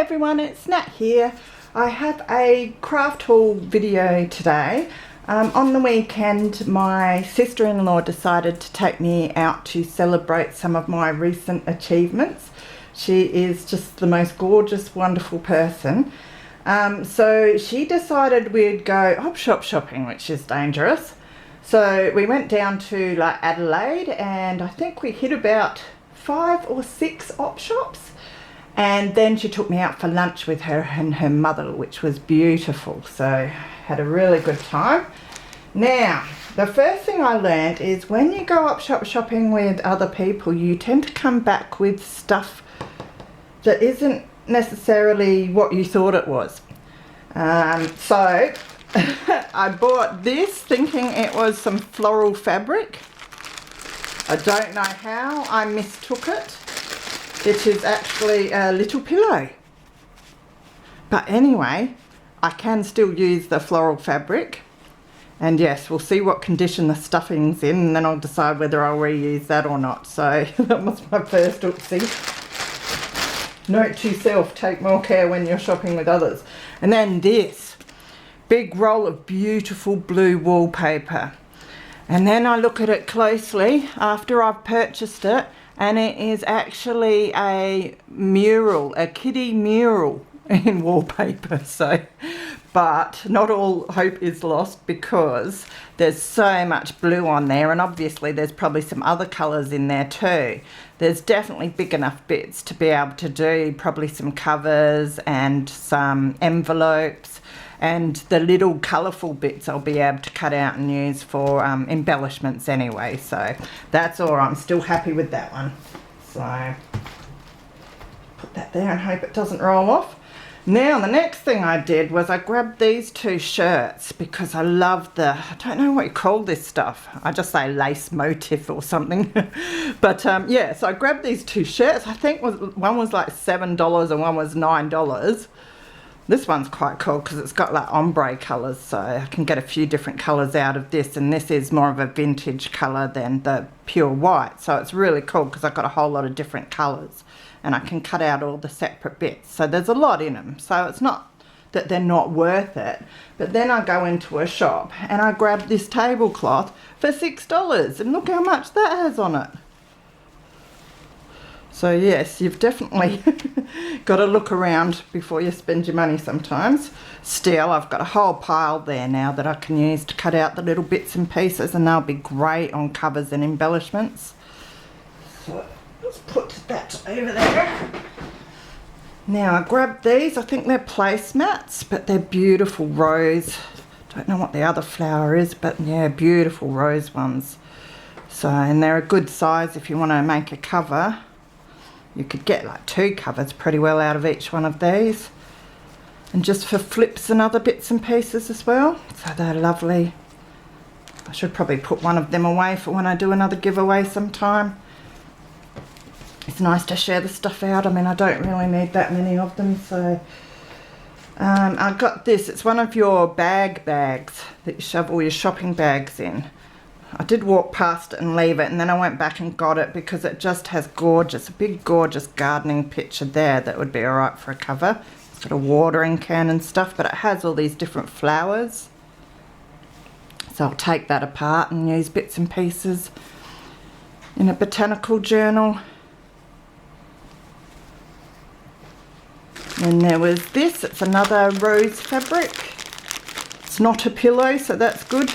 everyone, it's Nat here. I have a craft haul video today. On the weekend my sister-in-law decided to take me out to celebrate some of my recent achievements. She is just the most gorgeous, wonderful person. So she decided we'd go op shop shopping, which is dangerous. So we went down to like Adelaide, and I think we hit about 5 or 6 op shops. And then she took me out for lunch with her and her mother, which was beautiful. So had a really good time. Now, the first thing I learned is when you go op shop shopping with other people, you tend to come back with stuff that isn't necessarily what you thought it was. So I bought this thinking it was some floral fabric. I don't know how I mistook it. It is actually a little pillow. But anyway, I can still use the floral fabric. And yes, we'll see what condition the stuffing's in, and then I'll decide whether I'll reuse that or not. So that was my first oopsie. Note to self, take more care when you're shopping with others. And then this big roll of beautiful blue wallpaper. And then I look at it closely after I've purchased it, and it is actually a mural, a kiddie mural in wallpaper. So, but not all hope is lost, because there's so much blue on there, and obviously there's probably some other colours in there too. There's definitely big enough bits to be able to do probably some covers and some envelopes, and the little colourful bits I'll be able to cut out and use for embellishments anyway. So that's all. I'm still happy with that one. So put that there and hope it doesn't roll off. Now the next thing I did was I grabbed these 2 shirts because I love the, I don't know what you call this stuff. I just say lace motif or something. But yeah, so I grabbed these 2 shirts. I think one was like $7 and one was $9. This one's quite cool because it's got like ombre colours, so I can get a few different colours out of this, and this is more of a vintage colour than the pure white. So it's really cool because I've got a whole lot of different colours, and I can cut out all the separate bits. So there's a lot in them, so it's not that they're not worth it. But then I go into a shop and I grab this tablecloth for $6, and look how much that has on it. So yes, you've definitely got to look around before you spend your money sometimes. Still, I've got a whole pile there now that I can use to cut out the little bits and pieces, and they'll be great on covers and embellishments. So let's put that over there. Now I grabbed these. I think they're placemats, but they're beautiful rose. Don't know what the other flower is, but yeah, beautiful rose ones. So, and they're a good size if you want to make a cover. You could get like 2 covers pretty well out of each one of these. And just for flips and other bits and pieces as well. So they're lovely. I should probably put one of them away for when I do another giveaway sometime. It's nice to share the stuff out. I mean, I don't really need that many of them. So I got this. It's one of your bags that you shove all your shopping bags in. I did walk past it and leave it, and then I went back and got it because it just has a big gorgeous gardening picture there that would be alright for a cover. It's got a watering can and stuff, but it has all these different flowers. So I'll take that apart and use bits and pieces in a botanical journal. And there was this. It's another rose fabric. It's not a pillow, so that's good.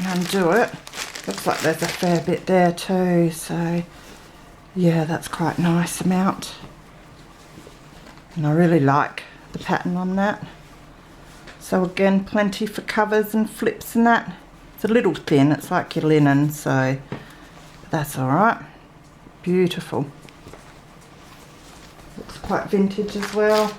Undo it. Looks like there's a fair bit there too, so yeah, that's quite a nice amount, and I really like the pattern on that. So again, plenty for covers and flips and that. It's a little thin, it's like your linen, so that's alright. Beautiful. Looks quite vintage as well.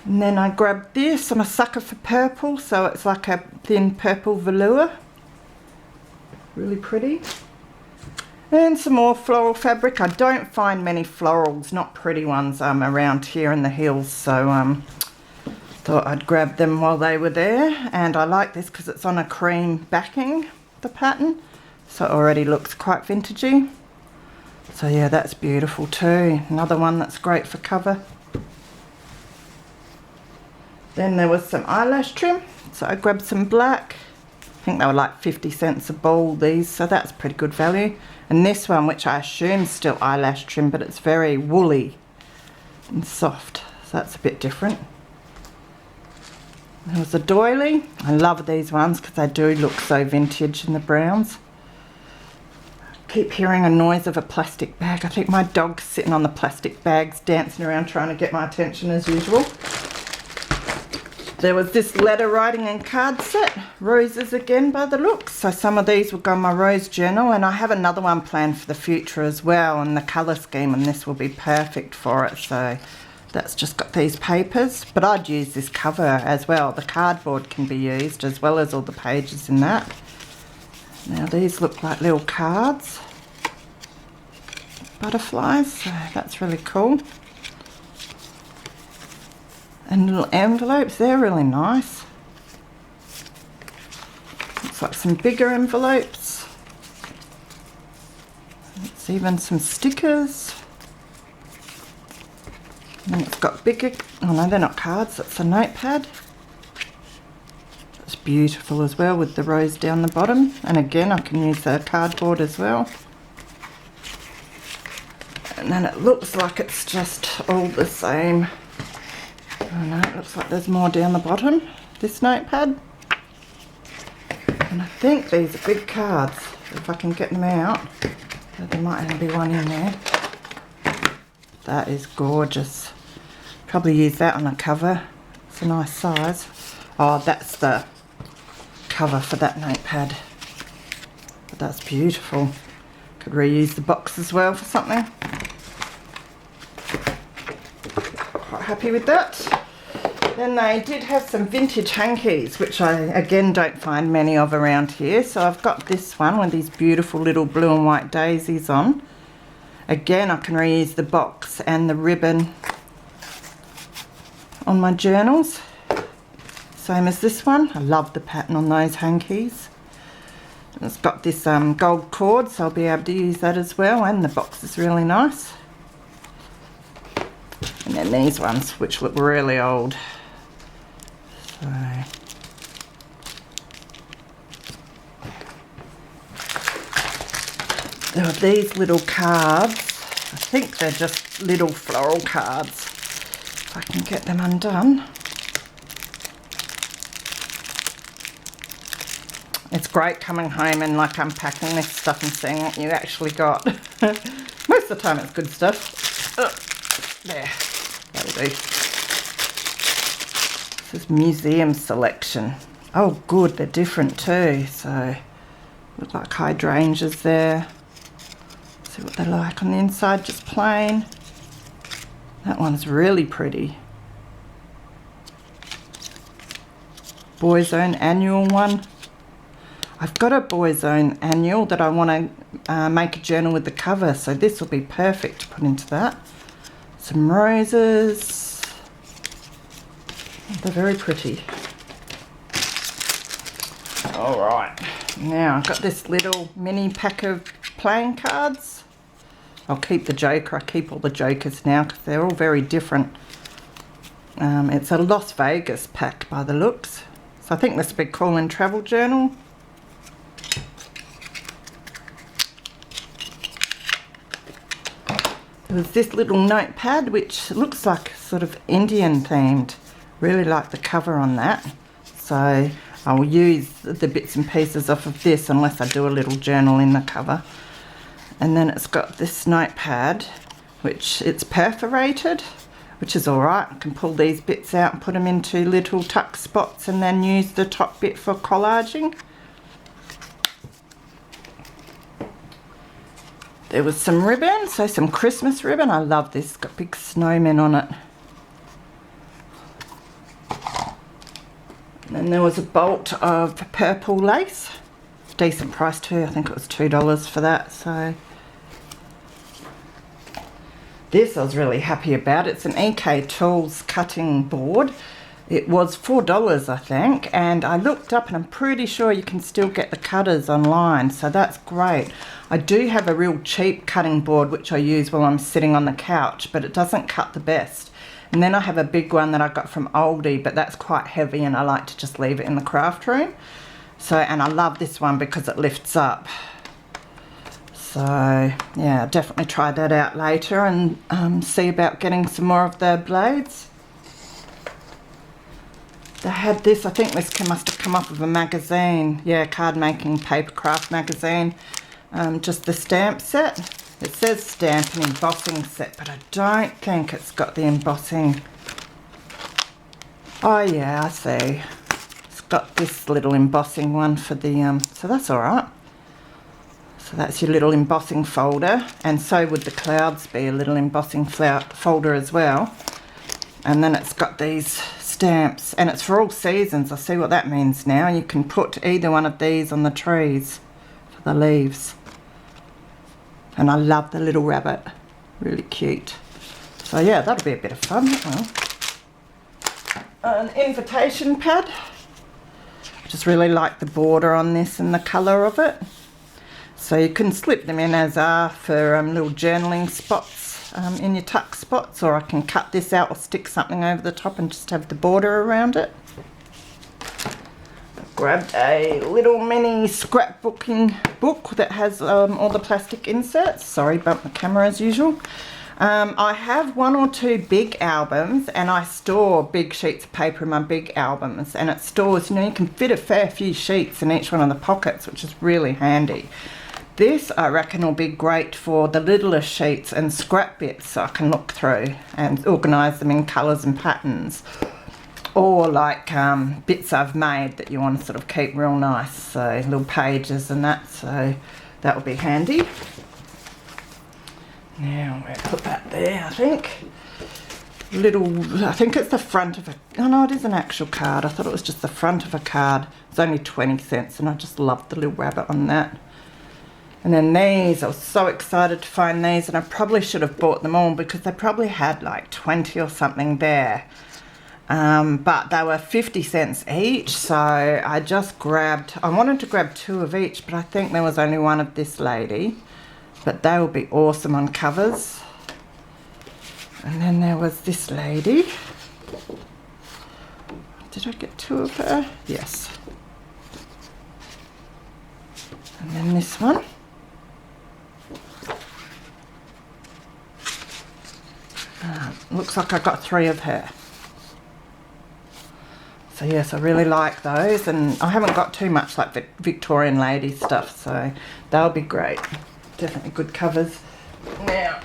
And then I grabbed this. I'm a sucker for purple, so it's like a thin purple velour. Really pretty. And some more floral fabric. I don't find many florals, not pretty ones, around here in the hills, so thought I'd grab them while they were there. And I like this because it's on a cream backing, the pattern, so it already looks quite vintagey. So yeah, that's beautiful too. Another one that's great for cover. Then there was some eyelash trim, so I grabbed some black. I think they were like 50 cents a ball, these, so that's pretty good value. And this one, which I assume is still eyelash trim, but it's very woolly and soft, so that's a bit different. There was a doily. I love these ones because they do look so vintage in the browns. Keep hearing a noise of a plastic bag. I think my dog's sitting on the plastic bags dancing around trying to get my attention as usual. There was this letter writing and card set, roses again by the looks. So some of these will go in my rose journal, and I have another one planned for the future as well, and the colour scheme and this will be perfect for it. So that's just got these papers, but I'd use this cover as well. The cardboard can be used as well as all the pages in that. Now these look like little cards, butterflies, so that's really cool. And little envelopes, they're really nice. Looks like some bigger envelopes. It's even some stickers. And it's got bigger, oh no, they're not cards, it's a notepad. It's beautiful as well with the rose down the bottom. And again, I can use the cardboard as well. And then it looks like it's just all the same. Oh no, it looks like there's more down the bottom, this notepad. And I think these are big cards, if I can get them out. There might only be one in there. That is gorgeous. Probably use that on a cover. It's a nice size. Oh, that's the cover for that notepad. But that's beautiful. Could reuse the box as well for something. Quite happy with that. Then they did have some vintage hankies, which I again don't find many of around here. So I've got this one with these beautiful little blue and white daisies on. Again, I can reuse the box and the ribbon on my journals. Same as this one. I love the pattern on those hankies. It's got this gold cord, so I'll be able to use that as well, and the box is really nice. And then these ones, which look really old. So there are these little cards. I think they're just little floral cards. If I can get them undone. It's great coming home and like unpacking this stuff and seeing what you actually got. Most of the time it's good stuff. There, that'll do. This is museum selection. Oh good, they're different too. So look like hydrangeas there. See what they're like on the inside, just plain. That one's really pretty. Boy's Own annual one. I've got a Boy's Own annual that I want to make a journal with the cover, so this will be perfect to put into that. Some roses. They're very pretty. Alright, now I've got this little mini pack of playing cards. I'll keep the Joker. I keep all the Jokers now because they're all very different. It's a Las Vegas pack by the looks. So I think this will be cool in travel journal. There's this little notepad which looks like sort of Indian themed. Really like the cover on that. So I'll use the bits and pieces off of this unless I do a little journal in the cover. And then it's got this notepad, which it's perforated, which is alright. I can pull these bits out and put them into little tuck spots and then use the top bit for collaging. There was some ribbon, so some Christmas ribbon. I love this, it's got big snowmen on it. And then there was a bolt of purple lace. Decent price too, I think it was $2 for that. So this I was really happy about. It's an EK Tools cutting board. It was $4, I think, and I looked up and I'm pretty sure you can still get the cutters online, so that's great. I do have a real cheap cutting board which I use while I'm sitting on the couch, but it doesn't cut the best. And then I have a big one that I got from Aldi, but that's quite heavy and I like to just leave it in the craft room. So, and I love this one because it lifts up. So yeah, I'll definitely try that out later and see about getting some more of the blades. They had this, I think this must have come off of a magazine. Yeah, card making paper craft magazine. Just the stamp set. It says stamp and embossing set, but I don't think it's got the embossing. Oh yeah, I see. It's got this little embossing one for the, so that's all right. So that's your little embossing folder, and so would the clouds be a little embossing folder as well. And then it's got these stamps, and it's for all seasons. I see what that means now. You can put either one of these on the trees for the leaves. And I love the little rabbit, really cute. So yeah, that'll be a bit of fun. An invitation pad. I just really like the border on this and the colour of it. So you can slip them in as for little journaling spots. In your tuck spots, or I can cut this out or stick something over the top and just have the border around it. I've grabbed a little mini scrapbooking book that has all the plastic inserts. Sorry, bumped the camera as usual. I have 1 or 2 big albums, and I store big sheets of paper in my big albums, and it stores, you know, you can fit a fair few sheets in each one of the pockets, which is really handy. This, I reckon, will be great for the littler sheets and scrap bits, so I can look through and organise them in colours and patterns. Or like bits I've made that you want to sort of keep real nice, so little pages and that, so that will be handy. Now, we'll put that there, I think. I think it's the front of a, oh no, it is an actual card. I thought it was just the front of a card. It's only 20 cents, and I just love the little rabbit on that. And then these, I was so excited to find these, and I probably should have bought them all because they probably had like 20 or something there. But they were 50 cents each, so I just grabbed, I wanted to grab 2 of each, but I think there was only one of this lady. But they will be awesome on covers. And then there was this lady. Did I get 2 of her? Yes. And then this one. Looks like I got 3 of her. So yes, I really like those, and I haven't got too much like Victorian lady stuff, so they'll be great. Definitely good covers. Now,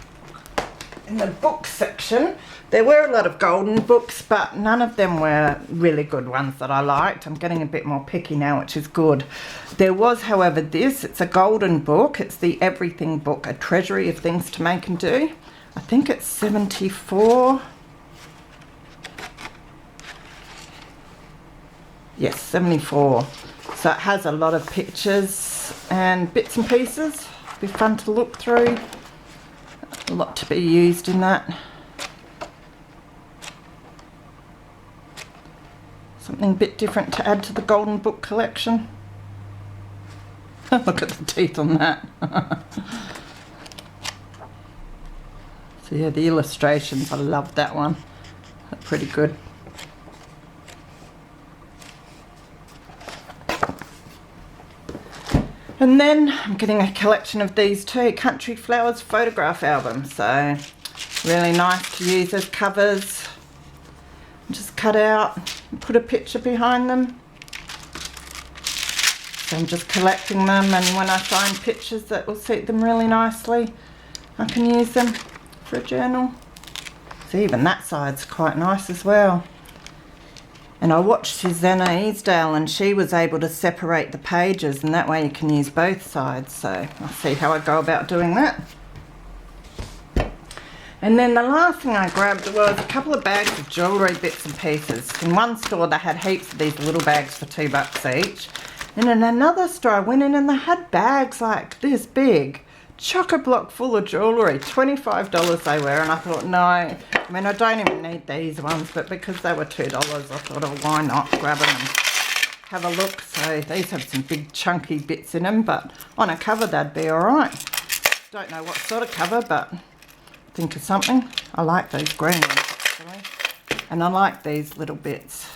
in the book section, there were a lot of golden books, but none of them were really good ones that I liked. I'm getting a bit more picky now, which is good. There was, however, this. It's a golden book. It's the Everything book, a treasury of things to make and do. I think it's 74. Yes, 74. So it has a lot of pictures and bits and pieces. Be fun to look through. A lot to be used in that. Something a bit different to add to the golden book collection. Look at the teeth on that. So yeah, the illustrations, I love that one. They're pretty good. And then I'm getting a collection of these 2 Country Flowers photograph albums. So really nice to use as covers. Just cut out and put a picture behind them. So I'm just collecting them, and when I find pictures that will suit them really nicely, I can use them for a journal. So even that side's quite nice as well. And I watched Susanna Easdale, and she was able to separate the pages, and that way you can use both sides. So I'll see how I go about doing that. And then the last thing I grabbed was a couple of bags of jewellery bits and pieces. In one store they had heaps of these little bags for $2 each. And in another store I went in and they had bags like this big. chock-a-block full of jewellery. $25 they were, and I thought, no. I mean, I don't even need these ones, but because they were $2, I thought, oh, why not grab them and have a look. So these have some big chunky bits in them, but on a cover they'd be alright. Don't know what sort of cover, but think of something. I like those green ones actually, and I like these little bits.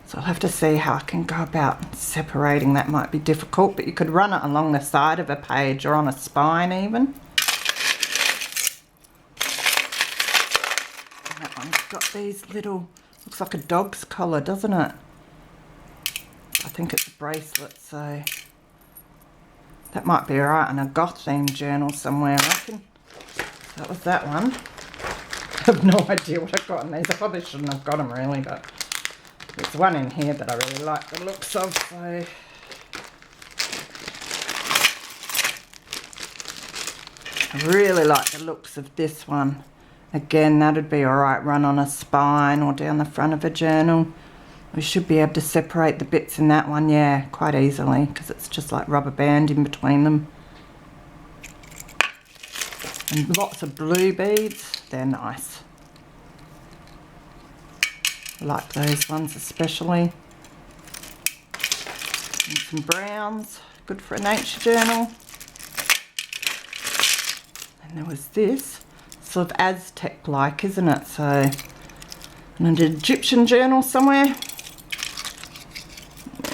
So I'll have to see how I can go about separating. That might be difficult, but you could run it along the side of a page or on a spine even. And that one's got these little, looks like a dog's collar, doesn't it? I think it's a bracelet, so that might be alright in a goth themed journal somewhere, I reckon. That was that one. I have no idea what I got in these. I probably shouldn't have got them really, but there's one in here that I really like the looks of, so I really like the looks of this one. Again, that'd be alright run on a spine or down the front of a journal. We should be able to separate the bits in that one, yeah, quite easily, because it's just like rubber band in between them. And lots of blue beads, they're nice. I like those ones especially. And some browns, good for a nature journal. And there was this, sort of Aztec-like, isn't it? So, an Egyptian journal somewhere.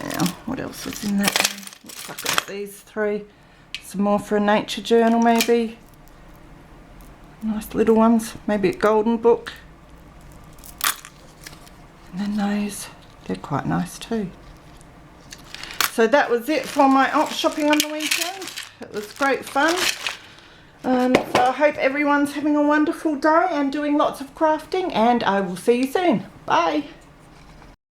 Now, what else was in that one? Looks like it's these three. Some more for a nature journal maybe. Nice little ones, maybe a golden book. And then those, they're quite nice too. So that was it for my alt shopping on the weekend. It was great fun. So I hope everyone's having a wonderful day and doing lots of crafting, and I will see you soon. Bye.